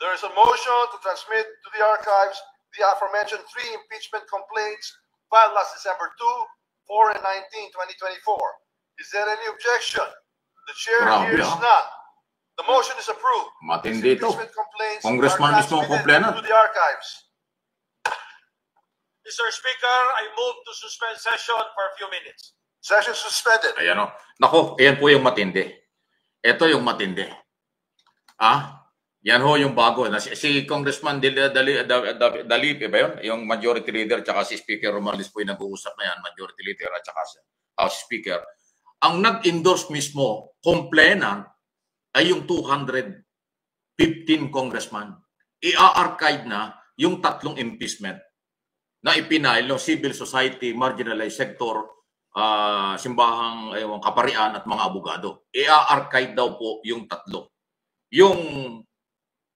There is a motion to transmit to the archives the aforementioned 3 impeachment complaints filed last December 2, 4, and 19, 2024. Is there any objection? The chair hears none. The motion is approved. Matindi ito. Impeachment complaints Congressman mismo ang komplainan. to the archives. Mr. Speaker, I move to suspend session for a few minutes. Session suspended. Ayan o. Nako, ayan po yung matindi. Ito yung matindi. Yan ho yung bago. Si Congressman Dalip, ba yun? Yung majority leader tsaka si Speaker Romales po yung nag-uusap na yan. Majority leader at tsaka si Speaker. Ang nag-endorse mismo, complainant, ay yung 215 congressman. I-archive na yung 3 impeachment na ipinail ng civil society, marginalized sector, simbahang kaparian at mga abogado. I-archive daw po yung 3. Yung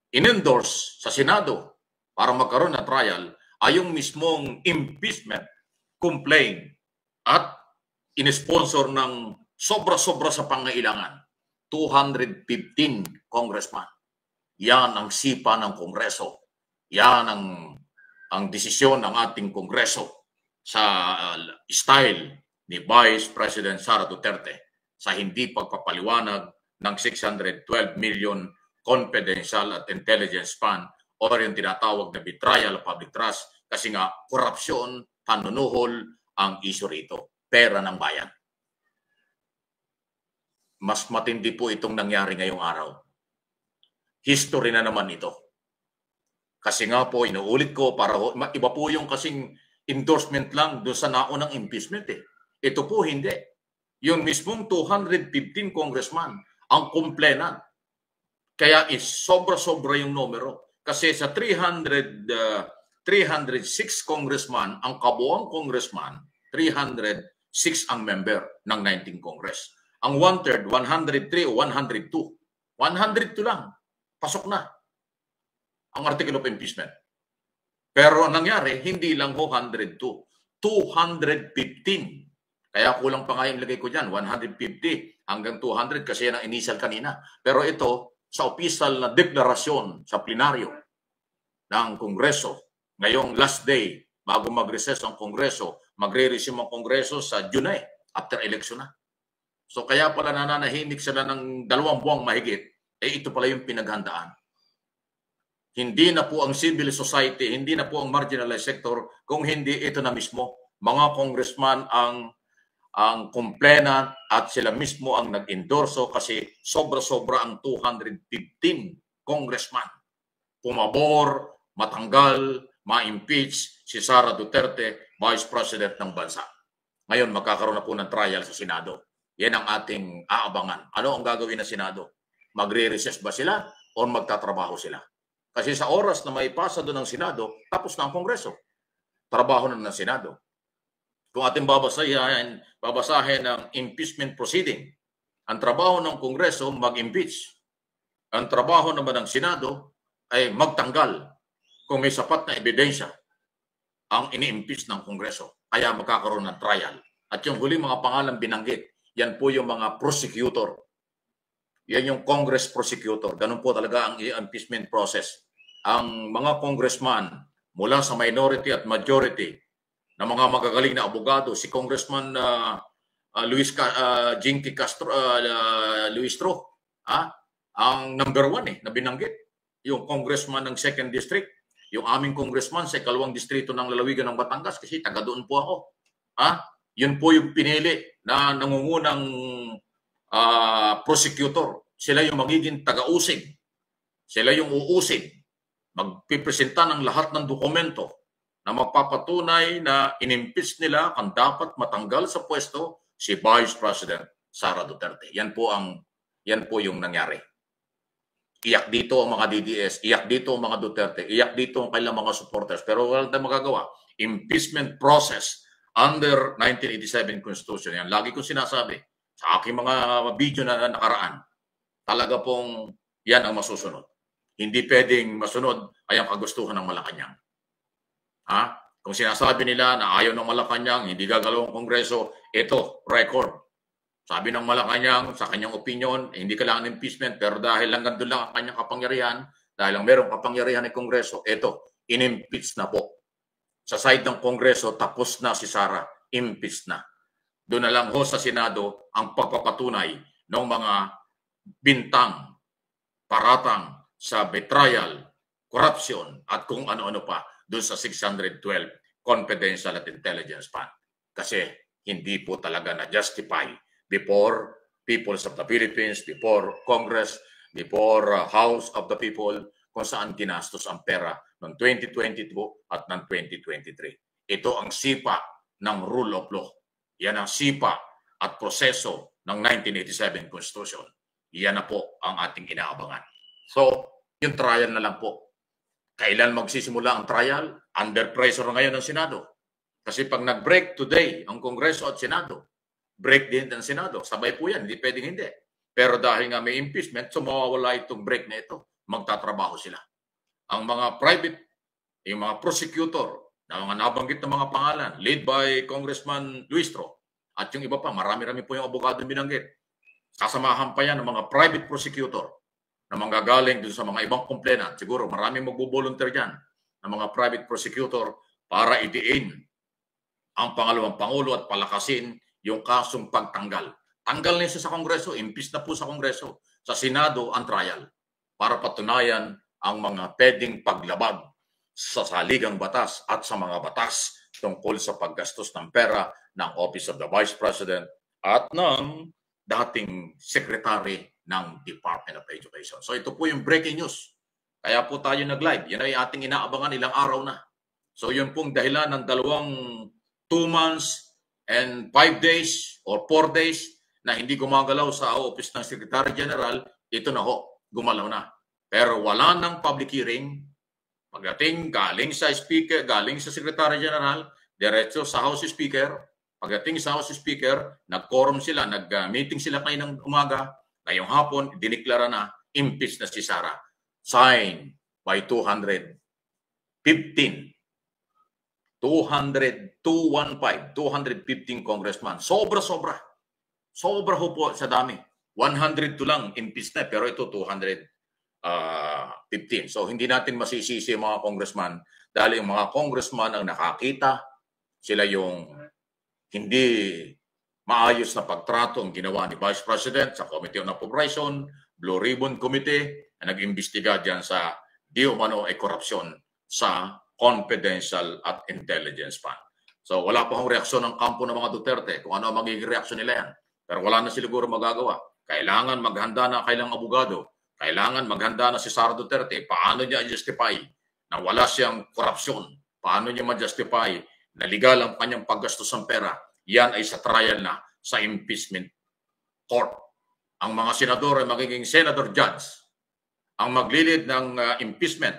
in-endorse sa Senado para magkaroon na trial ay yung mismong impeachment complaint at in-sponsor ng sobra-sobra sa pangailangan. 215 congressman. Yan ang sipa ng Kongreso. Yan ang desisyon ng ating Kongreso sa style ni Vice President Sara Duterte sa hindi pagpapaliwanag ng 612 million confidential at intelligence fund o yung tinatawag na betrayal of public trust kasi nga korupsyon, panunuhol ang issue rito. Pera ng bayan. Mas matindi po itong nangyari ngayong araw. History na naman ito. Kasi nga po, inuulit ko, para iba po yung kasing endorsement lang doon sa naunang impeachment eh. Ito po hindi. Yung mismong 215 congressman ang complainant. Kaya sobra-sobra yung numero. Kasi sa 306 congressman, ang kabuang congressman, 306 ang member ng 19 Congress. Ang 1/3, 103 o 102. 102 lang. Pasok na ang article of impeachment. Pero ang nangyari, hindi lang ho 102. 215. Kaya kulang pa nga yung lagay ko dyan. 150 hanggang 200 kasi yan ang initial kanina. Pero ito, sa official na deklarasyon sa plenaryo ng Kongreso, ngayong last day, bago mag-recess ang Kongreso, magre-resume ang Kongreso sa June after election na. So kaya pala nananahimik sila ng 2 buwang mahigit, ito pala yung pinaghandaan. Hindi na po ang civil society, hindi na po ang marginalized sector, kung hindi ito na mismo, mga congressman ang complainant at sila mismo ang nag-endorso kasi sobra-sobra ang 215 congressman. Pumabor, matanggal, ma-impeach si Sara Duterte, Vice President ng bansa. Ngayon magkakaroon na po ng trial sa Senado. Yan ang ating aabangan. Ano ang gagawin ng Senado? Magre-recess ba sila o magtatrabaho sila? Kasi sa oras na may pasa doon ng Senado, tapos na ang Kongreso. Trabaho na ng Senado. Kung ating babasahin ng impeachment proceeding, ang trabaho ng Kongreso mag-impeach. Ang trabaho naman ng Senado ay magtanggal kung may sapat na ebidensya ang ini-impeach ng Kongreso. Kaya magkakaroon ng trial. At yung huli mga pangalan binanggit, yan po yung mga prosecutor. Yan yung Congress prosecutor. Ganun po talaga ang impeachment process. Ang mga congressman mula sa minority at majority na mga magagaling na abogado, si Congressman Jinky Castro, Luistro, ang number 1 na binanggit. Yung congressman ng 2nd District, yung aming congressman sa 2nd Distrito ng Lalawigan ng Batangas, kasi taga doon po ako. Yun po yung pinili na nangungunang prosecutor. Sila yung magiging taga-usig. Sila yung uusig. Magpipresenta ng lahat ng dokumento na magpapatunay na inimpeach nila kung dapat matanggal sa pwesto si Vice President Sara Duterte. Yan po yung nangyari. Iyak dito ang mga DDS, iyak dito ang mga Duterte, iyak dito ang kailang mga supporters. Pero wala tayong magagawa. Impeachment process under 1987 Constitution. Yan lagi kong sinasabi sa aking mga video na nakaraan. Talaga pong yan ang masusunod. Hindi pwedeng masunod ay ang kagustuhan ng Malacanang. Kung sinasabi nila na ayaw ng Malacanang, hindi gagalaw ang Kongreso, ito, record. Sabi ng Malacanang, sa kanyang opinion, hindi kailangan impeachment, pero dahil hanggang doon lang ang kanyang kapangyarihan, dahil ang merong kapangyarihan ng Kongreso, eto, in-impeach na po. Sa side ng Kongreso, tapos na si Sara, impeach na. Doon na lang ho sa Senado ang pagpapatunay ng mga bintang, paratang sa betrayal, corruption, at kung ano-ano pa doon sa 612 Confidential at Intelligence Fund. Kasi hindi po talaga na-justify before peoples of the Philippines, before Congress, before House of the People, kung saan ginastos ang pera ng 2022 at ng 2023. Ito ang sipa ng rule of law. Yan ang sipa at proseso ng 1987 Constitution. Yan na po ang ating inaabangan. So, yung trial na lang po. Kailan magsisimula ang trial? Under pressure ngayon ng Senado. Kasi pag nag-break today ang Kongreso at Senado, break din ng Senado. Sabay po yan, hindi pwedeng hindi. Pero dahil nga may impeachment, so mawawala itong break na ito. Magtatrabaho sila. Ang mga private, yung mga prosecutor, na mga nabanggit na mga pangalan, led by Congressman Luistro, at yung iba pa, marami-rami po yung abogado binanggit. Sasamahan pa yan ng mga private prosecutor na manggagaling dun sa mga ibang complainant. Siguro maraming magbo-volunteer dyan ng mga private prosecutor para idiin ang pangalawang Pangulo at palakasin yung kasong pagtanggal. Tanggal na siya sa Kongreso, impeach na po sa Kongreso. Sa Senado, ang trial para patunayan ang mga pwedeng paglabag sa saligang batas at sa mga batas tungkol sa paggastos ng pera ng Office of the Vice President at ng dating Secretary ng Department of Education. So ito po yung breaking news. Kaya po tayo nag-live. Yan ay ating inaabangan ilang araw na. So yun pong dahilan ng dalawang 2 months and 5 days or 4 days na hindi gumagalaw sa Office ng Secretary General, ito na ho, gumalaw na. Pero wala ng public hearing. Pagdating galing sa Speaker, galing sa Secretary General, diretso sa House Speaker. Pagdating sa House Speaker, nag-quorum sila, nag-meeting sila kayo ng umaga. Ngayong hapon, diniklara na, impeach na si Sara. Signed by 215 congressman. Sobra-sobra. Sobra ho po sa dami. 102 lang impeach na, pero ito 215. So hindi natin masisisi yung mga congressman dahil yung mga congressman ang nakakita, sila yung hindi maayos na pagtrato ang ginawa ni Vice President sa Committee on Appropriation, Blue Ribbon Committee na nag-imbestiga dyan sa di umano ay korupsyon sa Confidential at Intelligence Fund. So wala pa hong reaksyon ng kampo ng mga Duterte kung ano ang magiging reaksyon nila yan. Pero wala na siguro magagawa. Kailangan maghanda na kailang abogado. Kailangan maghanda na si Sara Duterte. Paano niya i-justify na wala siyang korupsyon? Paano niya ma-justify na legal ang kanyang paggastos ng pera? Yan ay sa trial na sa impeachment court. Ang mga senador ay magiging senator judge. Ang maglilid ng impeachment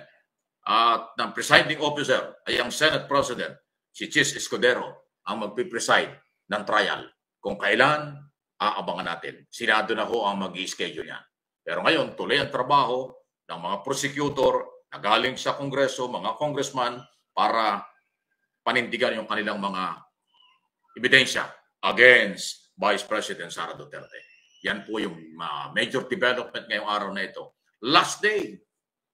at ng presiding officer ay ang Senate President, si Chis Escudero, ang magpipreside ng trial. Kung kailan, aabangan natin. Senado na ho ang mag-i-schedule yan. Pero ngayon, tuloy ang trabaho ng mga prosecutor na galing sa Kongreso, mga congressman, para panindigan yung kanilang mga ebidensya against Vice President Sara Duterte. Yan po yung major development ngayong araw na ito. Last day,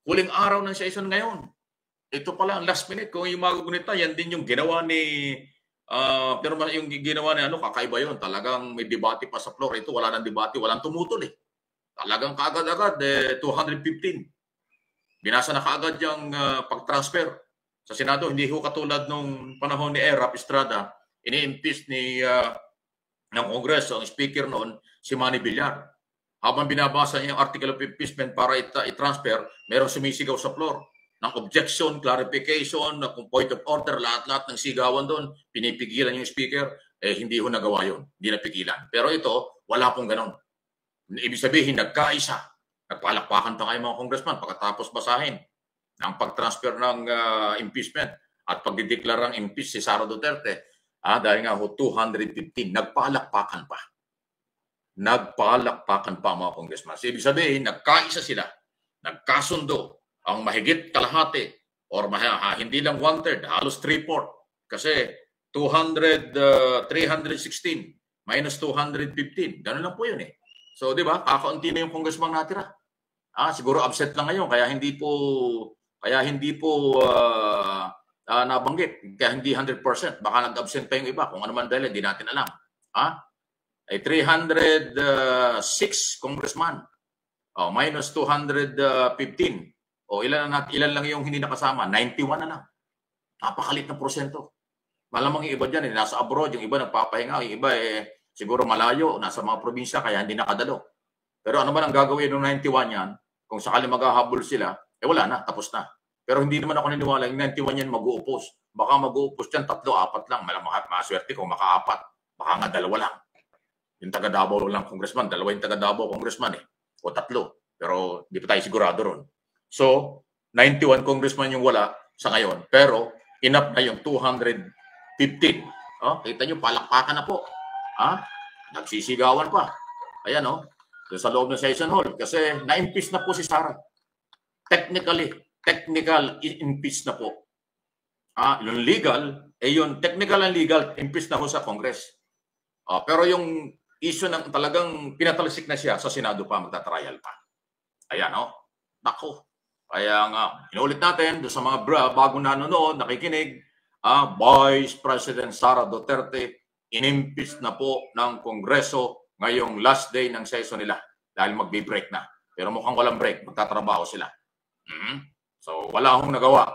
huling araw ng session ngayon. Ito pala ang last minute. Kung yung magugunita, yan din yung ginawa ni pero yung ginawa ni kakaiba yun. Talagang may debate pa sa floor. Ito wala nang debate, walang tumutol eh. Talagang kaagad-agad 215. Binasa na kaagad yung pag-transfer sa Senado. Hindi ho katulad nung panahon ni Erap Estrada, ini-impeach ng Kongreso, ang speaker noon, si Manny Villar. Habang binabasa niya yung article of impeachment para i-transfer, merong sumisigaw sa floor ng objection, clarification, kung point of order, lahat-lahat ng sigawan doon, pinipigilan yung speaker, hindi ho nagawa yun, hindi napigilan. Pero ito, wala pong ganon. Ibig sabihin, nagkaisa, nagpalakpakan pa kayo mga congressman pagkatapos basahin ng pag-transfer ng impeachment at pagdideklarang impeach si Sara Duterte, dahil nga ho 215, nagpalakpakan pa. Nagpalakpakan pa mga congressman. So, ibig sabihin, nagkaisa sila, nagkasundo, ang mahigit kalahati or hindi lang 1/3, halos 3/4 kasi 316 minus 215. Ganun lang po yun eh. So, di ba? Kakaunti na yung congressman natira. Siguro absent lang ngayon kaya hindi po nabanggit. Kaya hindi 100%. Baka nag-absent pa yung iba. Kung ano man dahil, hindi natin alam. Ay 306 congressman. Minus 215. Ilan lang yung hindi nakasama? 91 na lang. Napakalit na porsyento. Malamang yung iba dyan, nasa abroad, yung iba nagpapahinga, yung iba siguro malayo, nasa mga probinsya, kaya hindi nakadalo. Pero ano man ang gagawin ng 91 yan, kung sakali maghahabol sila, wala na, tapos na. Pero hindi naman ako niniwala, yung 91 yan mag-uupos. Baka mag-uupos yan, 3, 4 lang. Maswerte kung maka-4. Baka nga 2 lang. Yung taga Davao lang congressman, 2 yung taga Davao congressman o 3. Pero hindi pa tayo sigurado ron. So, 91 congressman yung wala sa ngayon. Pero, enough na yung 215. Kita nyo, palakpakan na po. Nagsisigawan pa. Ayan, doon sa loob ng session hall. Kasi na-impeach na po si Sara. Technical impeach na po. Yung legal, yung technical and legal, impeach na po sa Congress. Pero yung issue ng talagang pinatalsik na siya sa Senado pa, magtatrial pa. Ayan, Nako. Kaya nga, inulit natin doon sa mga bagong nanonood, nakikinig, Vice President Sara Duterte, inimpeach na po ng Kongreso ngayong last day ng session nila dahil magbe-break na. Pero mukhang walang break, magtatrabaho sila. So, wala akong nagawa.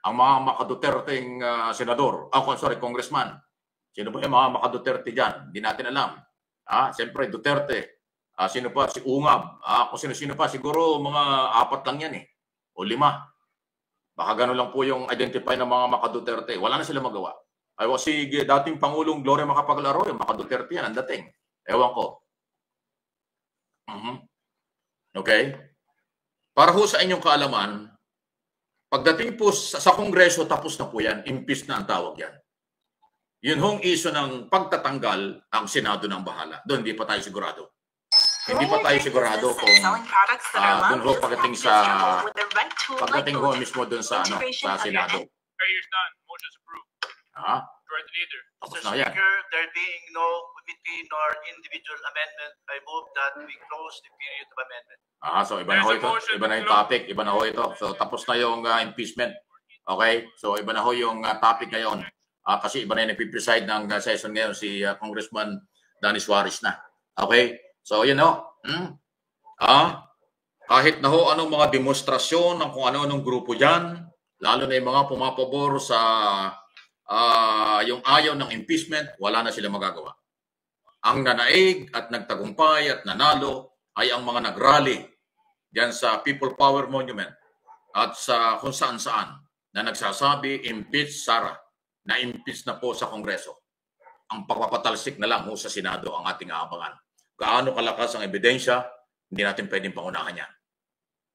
Ang mga maka-Duterteng senador, congressman. Sino ba yung mga maka-Duterte dyan? Hindi natin alam. Siyempre, Duterte. Sino pa? Si Ungab. Kung sino pa, siguro mga 4 lang yan o 5. Baka gano'n lang po yung identify ng mga maka-Duterte. Wala na sila magawa. Si dating Pangulong Gloria Macapagal-Arroyo, maka-Duterte yan, ang dating. Ewan ko. Okay? Para ho sa inyong kaalaman, pagdating po sa Kongreso, tapos na po yan, impeach na ang tawag yan. Yun hong issue ng pagtatanggal ang Senado ng bahala. Doon, hindi pa tayo sigurado. Hindi pa tayo sigurado kung doon ho pagdating ho mismo doon sa Senado. Motion's approved. Majority Leader. Tapos Mr. na yan. Speaker, there being no committee nor individual amendment, I move that we close the period of amendment. So iba na ho ito. Iba na yung topic. Iba na ho ito. So tapos na yung impeachment. Okay? So iba na ho yung topic ngayon. Kasi iba na yung nagpipreside ng session ngayon si Congressman Danny Suarez na. Okay? So yun ho. Kahit na ho anong mga demonstrasyon ng kung ano-anong grupo dyan, lalo na yung mga pumapabor sa yung ayaw ng impeachment, wala na sila magagawa. Ang nanaig at nagtagumpay at nanalo ay ang mga nagrally diyan sa People Power Monument at sa kung saan-saan na nagsasabi, impeach Sara, na impeach na po sa Kongreso. Ang pagpapatalsik na lang sa Senado ang ating aabangan. Gaano kalakas ang ebidensya, hindi natin pwedeng pangunahan yan.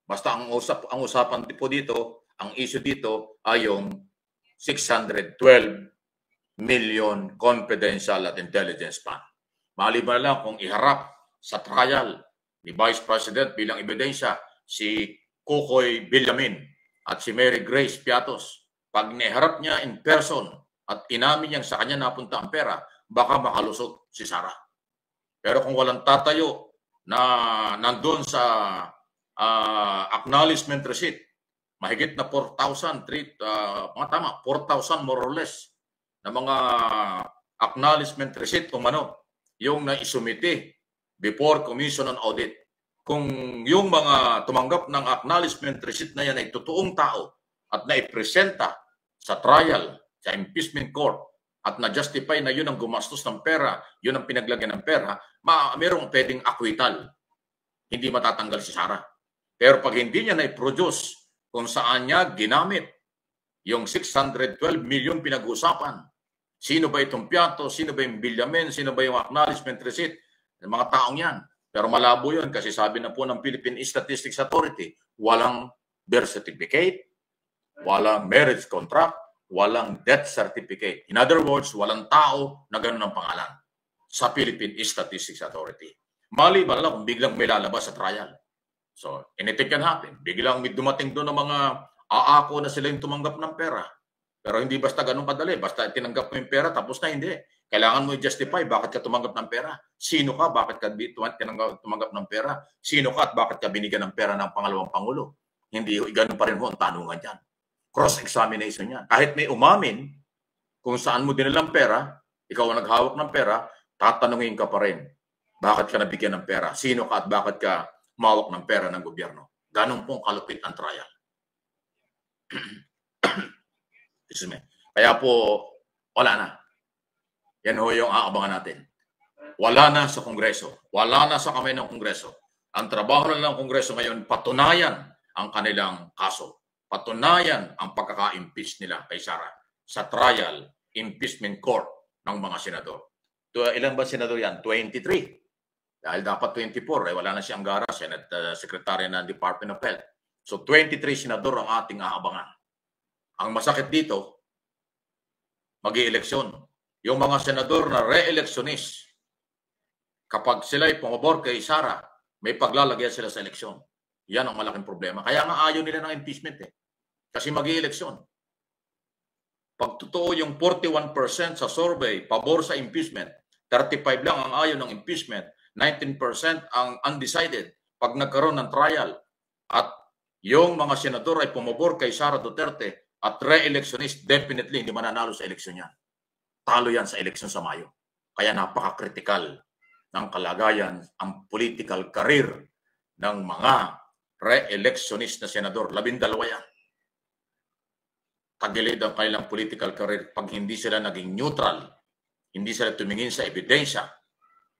Basta ang usapan po dito, ang issue dito ay yung 612 million confidential at intelligence fund. Maliban lang kung iharap sa trial ni Vice President bilang ebidensya si Kukoy Villamin at si Mary Grace Piatos. Pag niharap niya in person at inamin niyang sa kanya napunta ang pera, baka makalusot si Sara. Pero kung walang tatayo na nandun sa acknowledgement receipt, mahigit na 4,000 more or less na mga acknowledgement receipt yung naisumite before Commission on Audit. Kung yung mga tumanggap ng acknowledgement receipt na yan ay totoong tao at naipresenta sa trial, sa impeachment court, at na-justify na yun ang gumastos ng pera, yun ang pinaglagyan ng pera, mayroong pwedeng acquittal. Hindi matatanggal si Sara. Pero pag hindi niya na-produce kung saan niya ginamit yung 612 million pinag-uusapan, sino ba itong Piato, sino ba yung Villamin, sino ba yung acknowledgement receipt, ng mga taong yan. Pero malabo yun kasi sabi na po ng Philippine Statistics Authority, walang birth certificate, walang marriage contract, walang death certificate. In other words, walang tao na gano'n ang pangalan sa Philippine Statistics Authority. Maliban lang kung biglang may lalabas sa trial. So, anything can happen. Biglang may dumating doon ng mga aako na sila yung tumanggap ng pera. Pero hindi basta ganun kadali. Basta tinanggap mo yung pera, tapos na hindi. Kailangan mo i-justify bakit ka tumanggap ng pera. Sino ka? Bakit ka tumanggap ng pera? Sino ka at bakit ka binigyan ng pera ng pangalawang pangulo? Hindi, ganun pa rin ho ang tanungan dyan. Cross-examination yan. Kahit may umamin kung saan mo dinalang pera, ikaw ang naghawak ng pera, tatanungin ka pa rin. Bakit ka nabigyan ng pera? Sino ka at bakit ka mawak ng pera ng gobyerno? Ganun pong kalupit ang trial. Kaya po, wala na. Yan ho yung aabangan natin. Wala na sa Kongreso. Wala na sa kamay ng Kongreso. Ang trabaho na ng Kongreso ngayon, patunayan ang kanilang kaso. Patunayan ang pagkaka-impeach nila kay Sara sa trial impeachment court ng mga senador. Ilan ba senador yan? 23. Dahil dapat 24. Wala na si Angara, Senate Secretary ng Department of Health. So 23 senador ang ating aabangan. Ang masakit dito, mag-i-eleksyon. Yung mga senador na re-electionist, kapag sila'y pumabor kay Sara, may paglalagyan sila sa eleksyon. Yan ang malaking problema. Kaya nga ayaw nila ng impeachment eh. Kasi mag-i-eleksyon. Pag totoo yung 41% sa survey, pabor sa impeachment, 35 lang ang ayaw ng impeachment, 19% ang undecided pag nagkaroon ng trial, at yung mga senador ay pumabor kay Sara Duterte at re-electionist, definitely hindi mananalo sa eleksyon yan. Talo yan sa eleksyon sa Mayo. Kaya napaka-critical ng kalagayan ang political career ng mga re-electionist na senador. 12 yan. Tagilid ang kanilang political career pag hindi sila naging neutral, hindi sila tumingin sa ebidensya.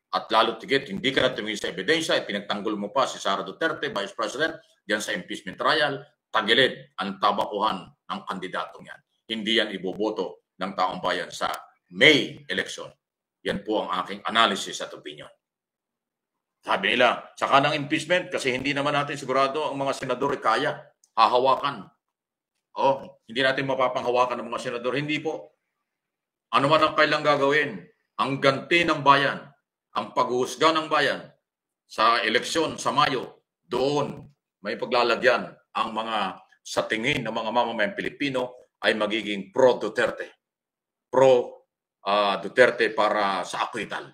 At lalo tigit, hindi ka na tumingin sa ebidensya, pinagtanggol mo pa si Sara Duterte, Vice President, diyan sa impeachment trial, tagilid ang tabakuhan ng kandidatong yan. Hindi yan iboboto ng taong bayan sa May election. Yan po ang aking analysis at opinion. Sabi nila, saka ng impeachment kasi hindi naman natin sigurado ang mga senador kaya hahawakan. Hindi natin mapapanghawakan ng mga senador. Hindi po. Ano man ang kailang gagawin, ang ganti ng bayan, ang paghuhusga ng bayan sa eleksyon sa Mayo, doon may paglalagyan ang mga sa tingin ng mga mamamayang Pilipino ay magiging pro-Duterte. Pro-Duterte para sa acquittal.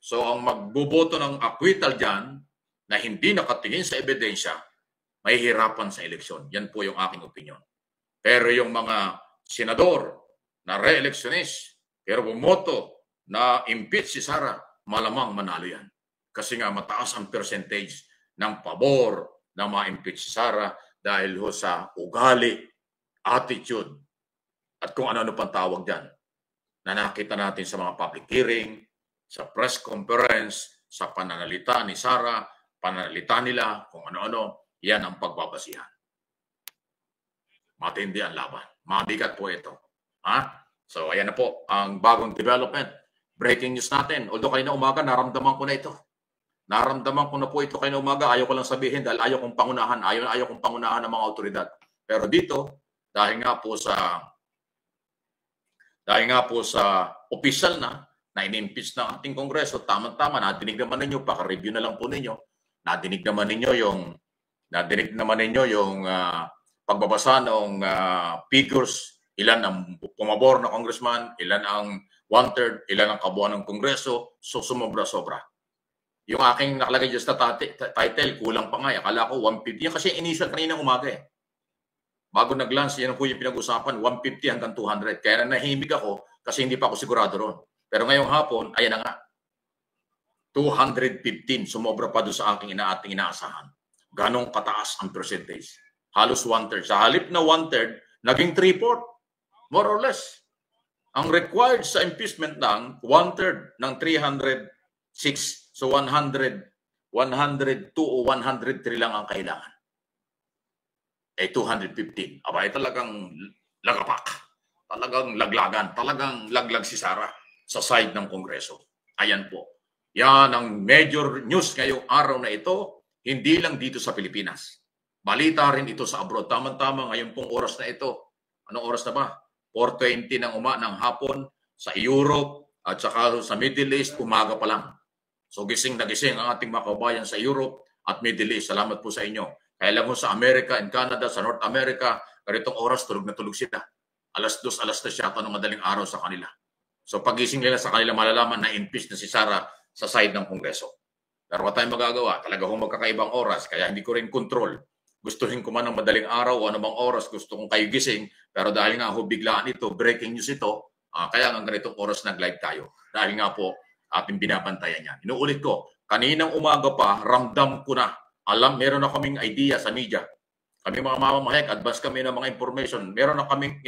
So ang magboboto ng acquittal dyan na hindi nakatingin sa ebidensya, may hirapan sa eleksyon. Yan po yung aking opinion. Pero yung mga senador na re-electionist, pero bumoto na impeach si Sara, malamang manalo yan. Kasi nga mataas ang percentage ng pabor na ma-impeach si Sara dahil ho sa ugali, attitude, at kung ano-ano pang tawag dyan na nakita natin sa mga public hearing, sa press conference, sa pananalita ni Sara, pananalita nila, kung ano-ano, yan ang pagbabasihan. Matindi ang laban. Mabigat po ito. So, ayan na po ang bagong development. Breaking news natin. Although kayo na umaga, naramdaman ko na ito. Naramdaman ko na po ito kayo na umaga. Ayaw ko lang sabihin dahil ayaw kong pangunahan. Ayaw kong pangunahan ng mga otoridad. Pero dito, dahil nga po sa official na in-impeach ng ating Kongreso, tama-tama, nadinig naman ninyo, paka-review na lang po ninyo. Nadinig naman ninyo yung pagbabasa ng figures, ilan ang pumabor na congressman, ilan ang one-third, ilan ang kabuuan ng Kongreso, so sumobra-sobra. Yung aking nakalagay dyan sa title, kulang pa nga. Akala ko 150. Yan kasi initial kaninang umaga eh. Bago nag-launch, yan po yung pinag-usapan, 150 hanggang 200. Kaya nahimig ako kasi hindi pa ako sigurado ron. Pero ngayong hapon, ayan na nga. 215, sumobra pa doon sa ating inaasahan. Ganong kataas ang percentage. Halos 1/3. Sa halip na 1/3, naging 3/4. More or less. Ang required sa impeachment ng 1/3 ng 306. So 102 o 103 lang ang kailangan. 215. Abay, talagang lagapak. Talagang laglagan. Talagang laglag si Sara sa side ng Kongreso. Ayan po. Yan ang major news ngayong araw na ito. Hindi lang dito sa Pilipinas. Balita rin ito sa abroad. Tama-tama ngayon pong oras na ito. Anong oras na ba? 4:20 ng hapon sa Europe at saka sa Middle East, umaga pa lang. So gising na gising ang ating mga kabayan sa Europe at Middle East. Salamat po sa inyo. Kaya lang sa America and Canada, sa North America, ganitong oras tulog na tulog sila. 2:00, 3:00 yata ng madaling araw sa kanila. So pagising nila sa kanila malalaman na impeach na si Sara sa side ng Kongreso. Pero wala tayong magagawa. Talaga kung magkakaibang oras, kaya hindi ko rin control. Gustuhin ko man ng madaling araw o anumang oras, gusto kong kayo gising. Pero dahil nga biglaan ito, breaking news ito, kaya nga ganitong oras nag-live tayo. Dahil nga po, ating binabantayan yan. Inuulit ko, kaninang umaga pa, ramdam ko na. Alam, meron na kaming idea sa media. Kami mga mamamahayag, advance kami ng mga information. Meron na kaming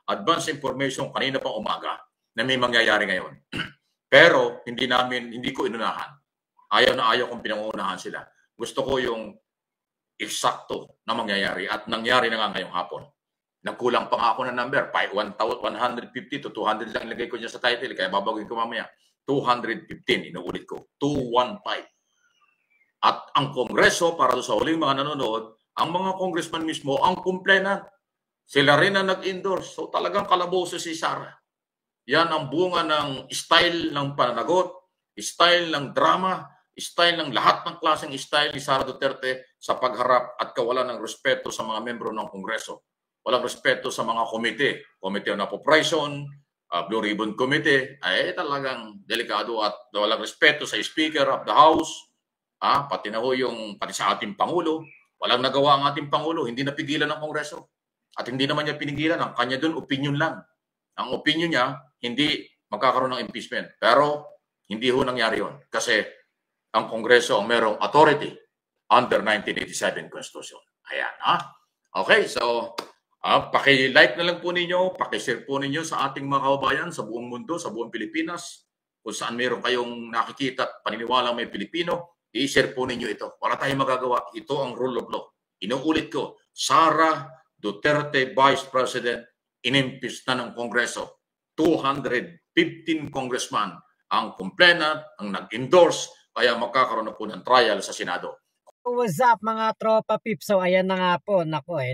advance information kanina pang umaga na may mangyayari ngayon. Pero hindi ko inunahan. Ayaw na ayaw kung pinangunahan sila. Gusto ko yung eksakto na mangyayari at nangyari na nga ngayong hapon. Nagkulang pa nga ako ng number. 150 to 200 lang ilagay ko dyan sa title. Kaya babagawin ko mamaya. 215, inuulit ko. 215. At ang Kongreso, para sa huling mga nanonood, ang mga congressman mismo, ang complainant. Sila rin na nag-endorse. So talagang kalaboso si Sara. Yan ang bunga ng style ng pananagot, style ng drama, style ng lahat ng klaseng style ni Sara Duterte sa pagharap at kawalan ng respeto sa mga membro ng Kongreso. Walang respeto sa mga komite. Committee on Appropriation, Blue Ribbon Committee, ay talagang delikado at walang respeto sa Speaker of the House, pati sa ating Pangulo. Walang nagawa ang ating Pangulo, hindi napigilan ng Kongreso. At hindi naman niya pinigilan. Ang kanya doon, opinion lang. Ang opinion niya, hindi magkakaroon ng impeachment. Pero hindi ho nangyari yun. Kasi ang Kongreso ang merong authority under 1987 Constitution. Ayan, Okay, so paki-like na lang po ninyo, paki-share po ninyo sa ating mga kababayan sa buong mundo, sa buong Pilipinas. Kung saan meron kayong nakikita at paniniwalang may Pilipino, i-share po ninyo ito. Wala tayong magagawa. Ito ang rule of law. Inuulit ko, Sara Duterte Vice President, inimpeach na ng Kongreso. 215 congressman ang complainant, ang nag-endorse, kaya magkakaroon na po ng trial sa Senado. What's up mga tropa pips? So ayan na nga po,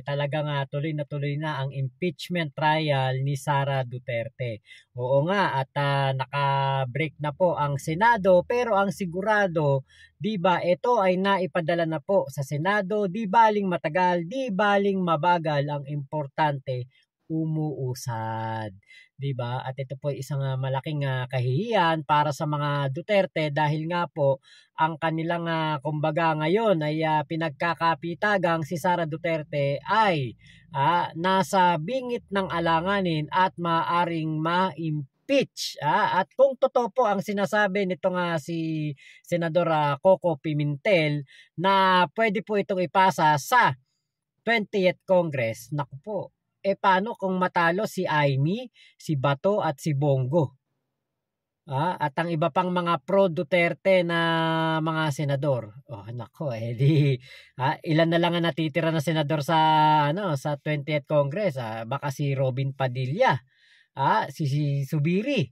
talagang tuloy na ang impeachment trial ni Sara Duterte. Oo nga, at naka-break na po ang Senado, pero ang sigurado, di ba, ito ay naipadala na po sa Senado, di baling matagal, di baling mabagal, ang importante, umuusad. Diba? At ito po ay isang malaking kahihiyan para sa mga Duterte dahil nga po ang kanilang kumbaga ngayon ay pinagkakapitagang si Sara Duterte ay nasa bingit ng alanganin at maaring ma-impeach. At kung totoo po ang sinasabi nito nga si Senador Coco Pimentel na pwede po itong ipasa sa 20th Congress, naku po. Paano kung matalo si Amy, si Bato at si Bongo? At ang iba pang mga pro-Duterte na mga senador. Nako, ilan na lang ang natitira na senador sa 20th Congress. Baka si Robin Padilla, si Subiri.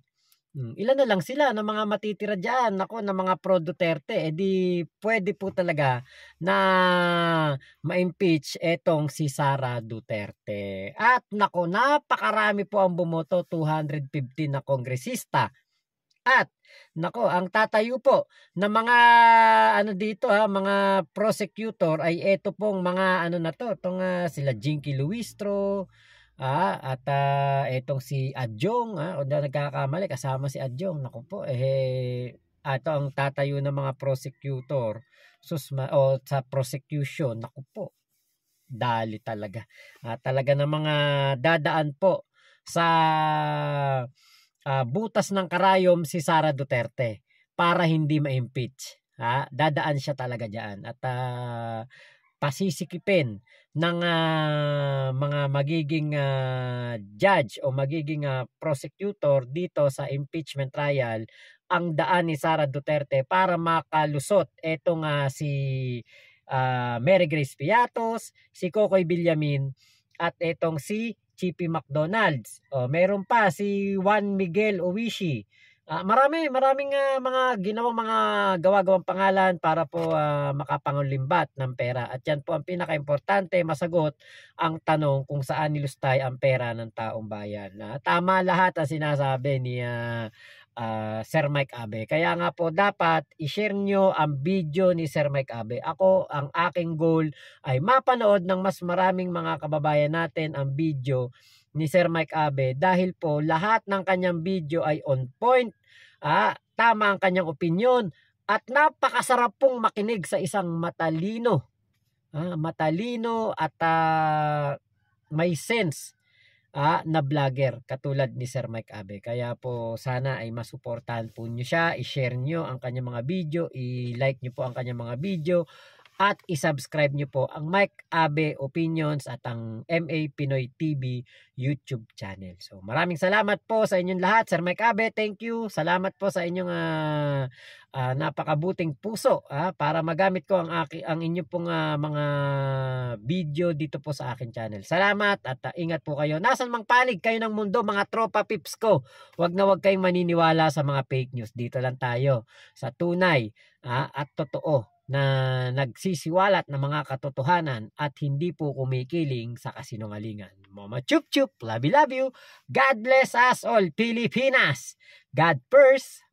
Ilan na lang sila ng mga matitira dyan, ng mga pro-Duterte. Di pwede po talaga na ma-impeach etong si Sara Duterte. At napakarami po ang bumoto, 215 na kongresista. At ang tatayo po ng mga mga prosecutor ay eto pong mga itong sila Jinky Luistro, at etong si Adjong, o na nagkakamali, kasama si Adjong. Naku po, ito ang tatayo ng mga prosecutor sa prosecution. Naku po, dali talaga. Talaga ng mga dadaan po sa butas ng karayom si Sara Duterte para hindi ma-impeach. Dadaan siya talaga dyan. At pasisikipin ng mga magiging judge o magiging prosecutor dito sa impeachment trial ang daan ni Sara Duterte para makalusot etong si Mary Grace Piatos, si Cocoy Villamin at etong si Chippy McDonald's. Meron pa si Juan Miguel Owishi. Maraming mga ginawang mga gawa-gawang pangalan para po makapangulimbat ng pera. At yan po ang pinaka-importante, masagot ang tanong kung saan nilustay ang pera ng taong bayan. Tama lahat ang sinasabi ni Sir Mike Abe. Kaya nga po dapat i-share nyo ang video ni Sir Mike Abe. Ang aking goal ay mapanood ng mas maraming mga kababayan natin ang video ni Sir Mike Abe dahil po lahat ng kanyang video ay on point, tama ang kanyang opinion at napakasarap pong makinig sa isang matalino at may sense na vlogger katulad ni Sir Mike Abe. Kaya po sana ay masuportahan po nyo siya, i-share nyo ang kanyang mga video, i-like nyo po ang kanyang mga video at i-subscribe nyo po ang Mike Abe Opinions at ang MA Pinoy TV YouTube channel. So maraming salamat po sa inyong lahat. Sir Mike Abe, thank you. Salamat po sa inyong napakabuting puso para magamit ko ang inyo pong mga video dito po sa akin channel. Salamat at ingat po kayo. Nasaan mang panig kayo ng mundo, mga tropa pips ko. Huwag na huwag kayong maniniwala sa mga fake news. Dito lang tayo sa tunay at totoo na nagsisiwalat ng mga katotohanan at hindi po kumikiling sa kasinungalingan. Mama chup chup, love you. God bless us all, Pilipinas. God first.